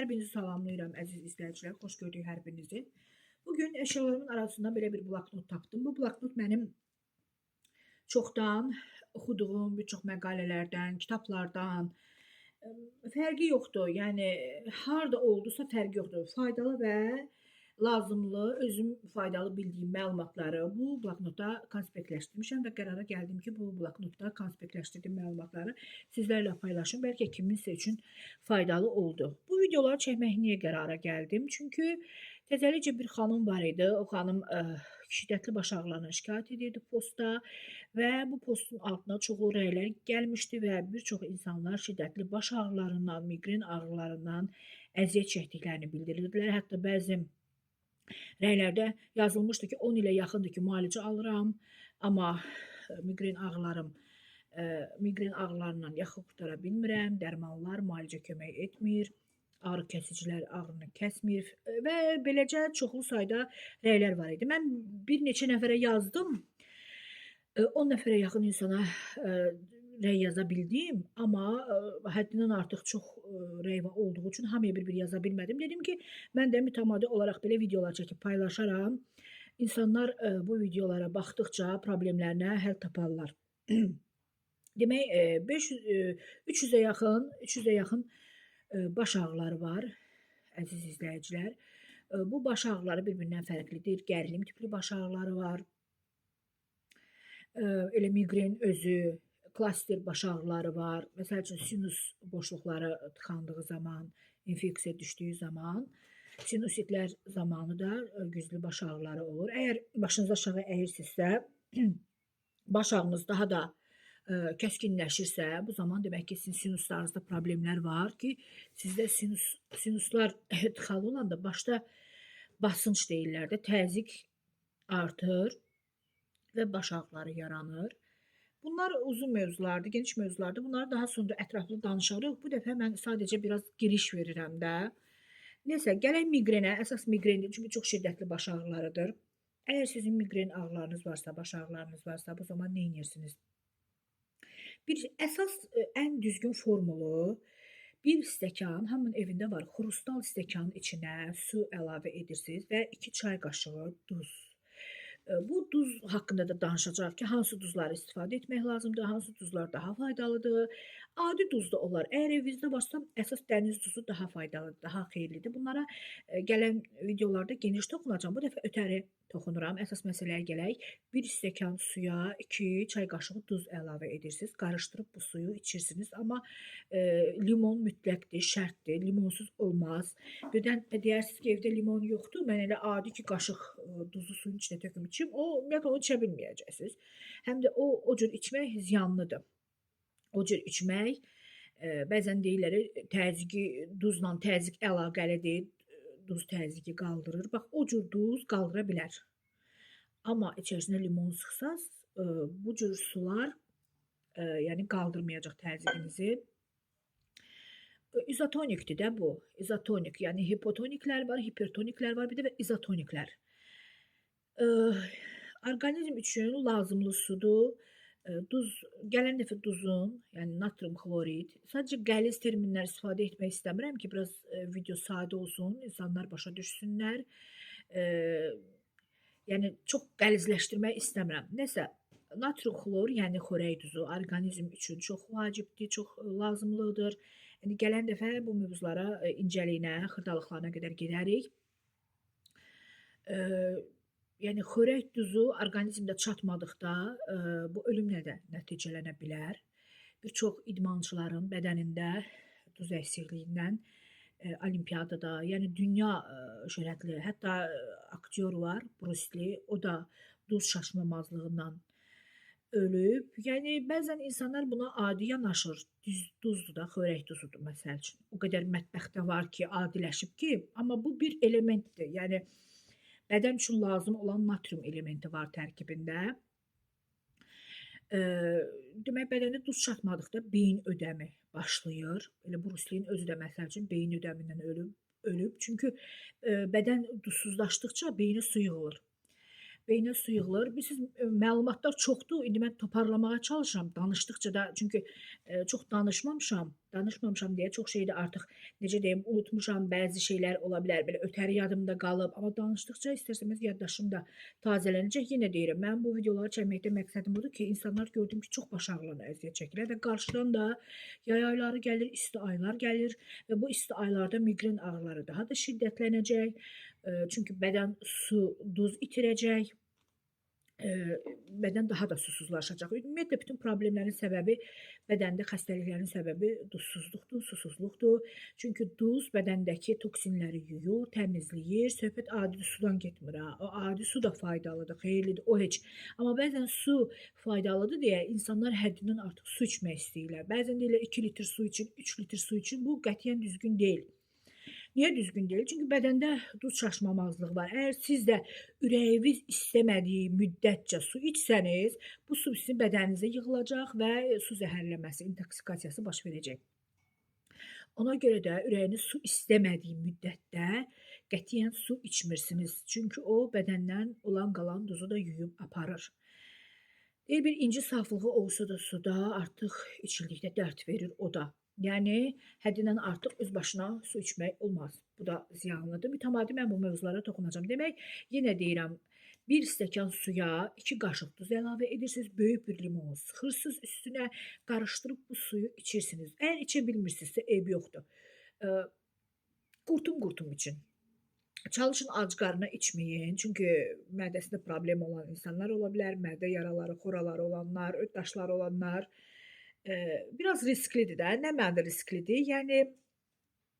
Hər birinizi salamlayıram əziz izləyicilər. Xoş gördük hər birinizi. Bugün əşyalarımın arasından belə bir bloknot tapdım. Bu bloknot mənim çoxdan oxuduğum bir çox məqalələrdən, kitablardan fərqi yoxdur. Yəni harda oldusa fərqi yoxdur. Faydalı və lazımlı, özüm faydalı bildiyim məlumatları bu bloknota konspektləşdirmişəm və qərara gəldim ki, bu bloknotda konspektləşdirdiyim məlumatları sizlərlə paylaşım. Bəlkə kiminsə üçün faydalı oldu. Bu videoları çəkmək niyə qərara gəldim? Çünki təzəlicə bir xanım var idi. O xanım şiddətli baş ağrılarına şikayət edirdi postda və bu postun altına çoxlu rəylər gəlmişdi və bir çox insanlar şiddətli baş ağrılarından, miqren ağrılarından əziyyət çəkdiklərini bildirirdilər. Hətta bəzi rəylərdə yazılmışdı ki, 10 ilə yaxındır ki, müalicə alıram, amma miqren ağrılarından yaxın qurtara bilmirəm, dərmanlar müalicə kömək etmir, ağrı kəsicilər ağrını kəsmir və beləcə çoxlu sayda rəylər var idi. Mən bir neçə nəfərə yazdım, 10 nəfərə yaxın insana rəy yaza bildim, amma həddindən artıq çox rəy olduğu üçün hamıya bir yaza bilmədim. Dedim ki, mən də mütəmadi olaraq belə videolar çəkib paylaşaram. İnsanlar bu videolara baxdıqca problemlərinə həll taparlar. Demək, 300-ə yaxın baş ağrıları var, əziz izləyicilər. Bu baş ağrıları bir-birindən fərqlidir. Gərilim tipli baş ağrıları var. Elə miqren özü, klaster baş ağrıları var. Məsəl üçün sinus boşluqları tıxandığı zaman, infeksiya düşdüyü zaman, sinusitlər zamanı da güclü baş ağrıları olur. Əgər başınızı aşağı əyirsinizsə, baş ağrınız daha da kəskinləşirsə, bu zaman demək ki, sizin sinuslarınızda problemlər var ki, sizdə sinuslar tıxalı olanda başda basınç deyirlər də, təzyiq artır və baş ağrıları yaranır. Bunlar uzun mövzulardır, geniş mövzulardır. Bunları daha sonra ətraflı danışarıq. Bu dəfə mən sadəcə biraz giriş verirəm də. Neysə, gələk miqrenə. Əsas miqrendir, çünki çox şiddətli baş ağrılarıdır. Əgər sizin miqren ağrılarınız varsa, baş ağrılarınız varsa, bu zaman nə edirsiniz? Bir əsas ən düzgün formulu bir stəkan, hamının evində var, xrustal stəkanın içinə su əlavə edirsiniz və 2 çay qaşığı duz. Bu duz haqqında da danışacaq ki, hansı duzları istifadə etmək lazımdır, hansı duzlar daha faydalıdır. Adi duz da olar. Əgər evinizdə varsa, əsas dəniz duzu daha faydalıdır, daha xeyirlidir. Bunlara gələn videolarda geniş toxunacağım. Bu dəfə ötəri toxunuram. Əsas məsələyə gələk. 1 stəkan suya 2 çay qaşığı duz əlavə edirsiniz. Qarışdırıb bu suyu içirsiniz. Amma limon mütləqdir, şərtdir. Limonsuz olmaz. Birdən deyirsiniz ki, evdə limon yoxdur. Mən elə adi 2 qaşıq duzu suyun içinə töküm içim. Onu içə bilməyəcəksiniz. Həm də o cür içmək ziyanlıdır. O cür içmək, bəzən deyirlər, duzla təzyiq əlaqəlidir, duz təzyiqi qaldırır. Bax, o cür duz qaldıra bilər. Amma içərisinə limon sıxsaz, bu cür sular yəni qaldırmayacaq təzyiqinizi. İzotonikdir də bu, izotonik. Yəni hipotoniklər var, hipertoniklər var, bir də izotoniklər. Orqanizm üçün lazımlı sudur. Duz, gələn dəfə duzun, yəni natrium xlorid, sadəcə qəliz terminlər istifadə etmək istəmirəm ki, biraz video sadə olsun, insanlar başa düşsünlər. Yəni, çox qəlizləşdirmək istəmirəm. Nəsə, natrium xlor, yəni xörək duzu, orqanizm üçün çox vacibdir, çox lazımlıdır. Yəni, gələn dəfə bu mövzulara incəliyinə, xırdalıqlarına qədər gedərik. Yəni, xörək duzu orqanizmdə çatmadıqda bu ölümlə də nəticələnə bilər. Bir çox idmançıların bədənində duz əksikliyindən olimpiyadada, yəni dünya şöhrətli, hətta aktyor var, Bruce Lee, o da duz çatışmamazlığından ölüb. Yəni, bəzən insanlar buna adi yanaşır. Duzdur da, xörək duzudur, məsəl üçün. O qədər mətbəxdə var ki, adiləşib ki, amma bu bir elementdir. Yəni, bədən üçün lazım olan natrium elementi var tərkibində. Demək, bədəndə duz çatmadıqda beyin ödəmi başlayır. Elə Bruce Lee-nin özü də məsəl üçün beyin ödəmindən ölüb. Çünki bədən duzsuzlaşdıqca beyinə su yığılır. beynə su yığılır. Bilirsiniz, məlumatlar çoxdur. İndi mən toparlamağa çalışıram danışdıqca da. Çünki çox danışmamışam deyə çox şeyi də artıq necə deyim, unutmuşam. Bəzi şeylər ola bilər, belə ötəri yadımda qalıb. Amma danışdıqca istər-istəməz yaddaşım da tazələnəcək. Yenə deyirəm, mən bu videoları çəkməkdə məqsədim budur ki, insanlar gördüm ki, çox baş ağrılarına əziyyət çəkirlər və qarşıdan da yay ayları gəlir, isti aylar gəlir və bu isti aylarda miqren ağrıları daha da şiddətlənəcək. Çünki bədən su, duz itirəcək. Bədən daha da susuzlaşacaq. Ümumiyyətlə bütün problemlərin səbəbi, bədəndə xəstəliklərin səbəbi duzsuzluqdur, susuzluqdur. Çünki duz bədəndəki toksinləri yuyur, təmizləyir. Söhbət adi sudan getmir ha. O adi su da faydalıdır, xeyirlidir, o heç. Amma bəzən su faydalıdır deyə insanlar həddindən artıq su içmək istəyirlər. Bəzən deyirlər 2 litr su için, 3 litr su için. Bu qətiyyən düzgün deyil. Niyə düzgün deyil? Çünki bədəndə duz çaşmamazlığı var. Əgər siz də ürəyiniz istəmədiyi müddətcə su içsəniz, bu su sizin bədəninizə yığılacaq və su zəhərlənməsi, intoksikasiyası baş verəcək. Ona görə də ürəyiniz su istəmədiyi müddətdə qətiyyən su içmirsiniz. Çünki o bədəndən olan qalan duzu da yuyub aparır. Deyir bir inci saflığı olsa da suda artıq içildikdə dərd verir o da. Yəni həddindən artıq öz başına su içmək olmaz. Bu da ziyanlıdır. Mütəmadi mən bu mövzulara toxunacağam. Demək, yenə deyirəm, 1 stəkan suya 2 qaşıq duz əlavə edirsiniz, böyük bir limonu sıxırsınız üstünə, qarışdırıb bu suyu içirsiniz. Əgər içə bilmirsinizsə eybi yoxdur. Qurtum için. Çalışın ac qarına içməyin. Çünki mədəsində problem olan insanlar ola bilər, mədə yaraları, xoraları olanlar, öd daşları olanlar. Biraz risklidir də. Nə mənada risklidir? Yəni